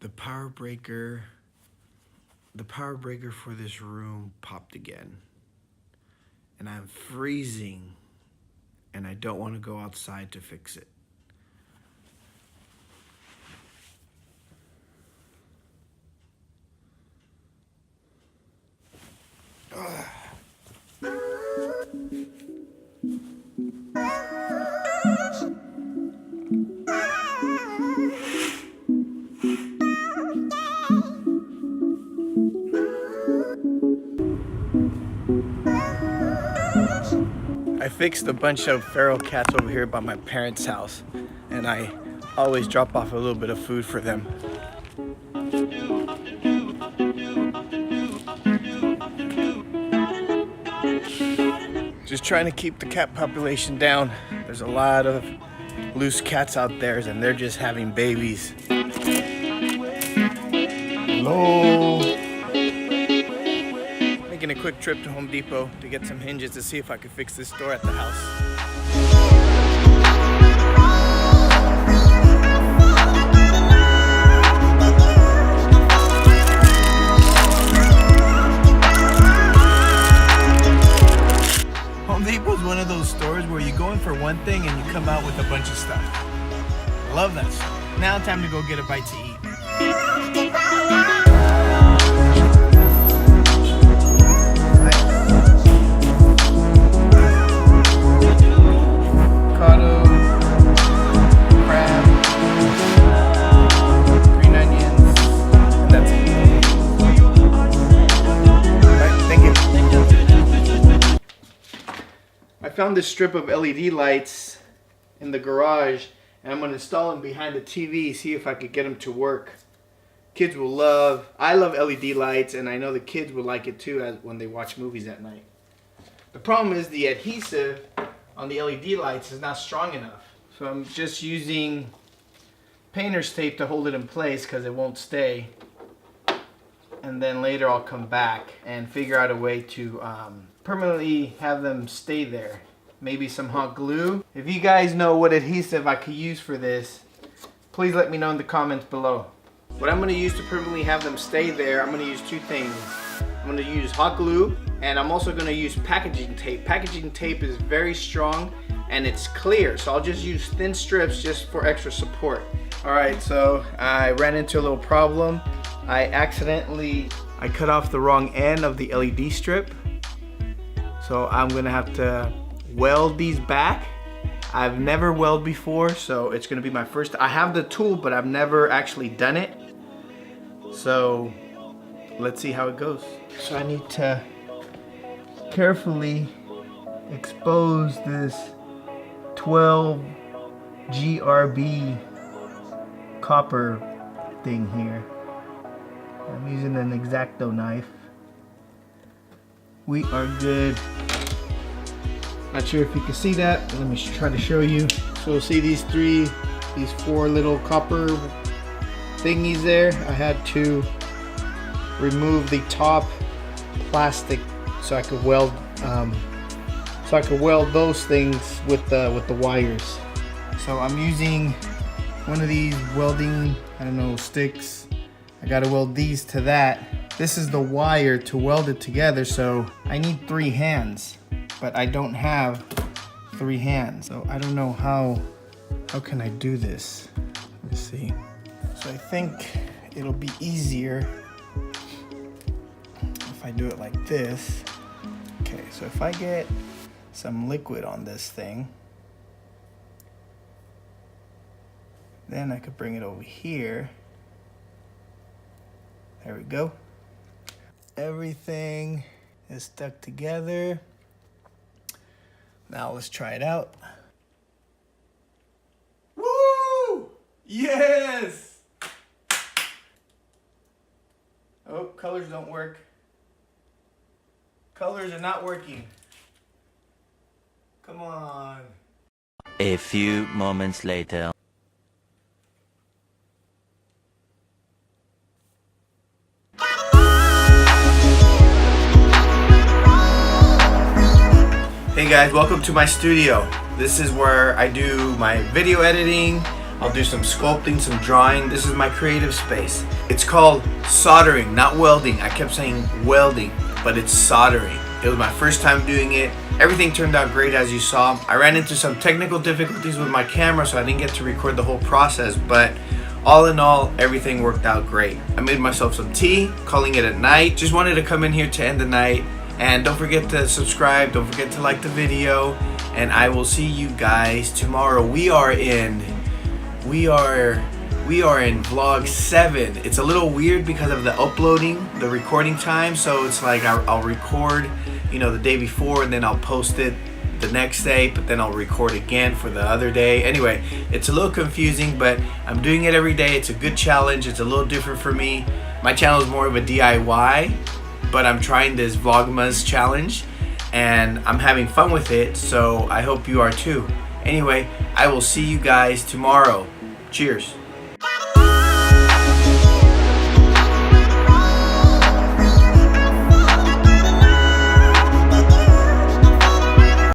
The power breaker for this room popped again. And I'm freezing and I don't want to go outside to fix it. I fixed a bunch of feral cats over here by my parents' house, and I always drop off a little bit of food for them. Just trying to keep the cat population down. There's a lot of loose cats out there, and they're just having babies. Hello. Making a quick trip to Home Depot to get some hinges to see if I could fix this door at the house. Home Depot is one of those stores where you go in for one thing and you come out with a bunch of stuff. Love that stuff. Now time to go get a bite to eat. I found this strip of LED lights in the garage, and I'm going to install them behind the TV, see if I could get them to work. Kids will love, I love LED lights, and I know the kids will like it too when they watch movies at night. The problem is the adhesive on the LED lights is not strong enough. So I'm just using painter's tape to hold it in place because it won't stay. And then later I'll come back and figure out a way to permanently have them stay there. Maybe some hot glue. If you guys know what adhesive I could use for this, please let me know in the comments below. What I'm going to use to permanently have them stay there, I'm going to use two things. I'm going to use hot glue, and I'm also going to use packaging tape. Packaging tape is very strong and it's clear, so I'll just use thin strips just for extra support. Alright, so I ran into a little problem. I cut off the wrong end of the LED strip. So I'm gonna have to weld these back. I've never welded before, so it's gonna be my first. I have the tool, but I've never actually done it. So let's see how it goes. So I need to carefully expose this 12 GRB copper thing here. I'm using an X-Acto knife. We are good. Not sure if you can see that. Let me try to show you. So see these four little copper thingies there? I had to remove the top plastic so I could weld those things with the wires. So I'm using one of these welding, I don't know, sticks. I gotta weld these to that. This is the wire to weld it together, so I need 3 hands, but I don't have 3 hands. So I don't know how can I do this? Let's see. So I think it'll be easier if I do it like this. Okay, so if I get some liquid on this thing, then I could bring it over here. There we go. Everything is stuck together. Now let's try it out. Woo! Yes! Oh, colors don't work. Colors are not working. Come on. A few moments later. Hey guys, welcome to my studio. This is where I do my video editing, I'll do some sculpting, some drawing. This is my creative space. It's called soldering, not welding. I kept saying welding, but it's soldering. It was my first time doing it. Everything turned out great, as you saw. I ran into some technical difficulties with my camera, so I didn't get to record the whole process, but all in all, everything worked out great. I made myself some tea, calling it at night. Just wanted to come in here to end the night. And don't forget to subscribe, don't forget to like the video, and I will see you guys tomorrow. We are in vlog 7. It's a little weird because of the uploading, the recording time. So it's like I'll record, the day before, and then I'll post it the next day, but then I'll record again for the other day. Anyway, it's a little confusing, but I'm doing it every day. It's a good challenge. It's a little different for me. My channel is more of a DIY, but I'm trying this VLOGMAS challenge, and I'm having fun with it, so I hope you are too. Anyway, I will see you guys tomorrow. Cheers.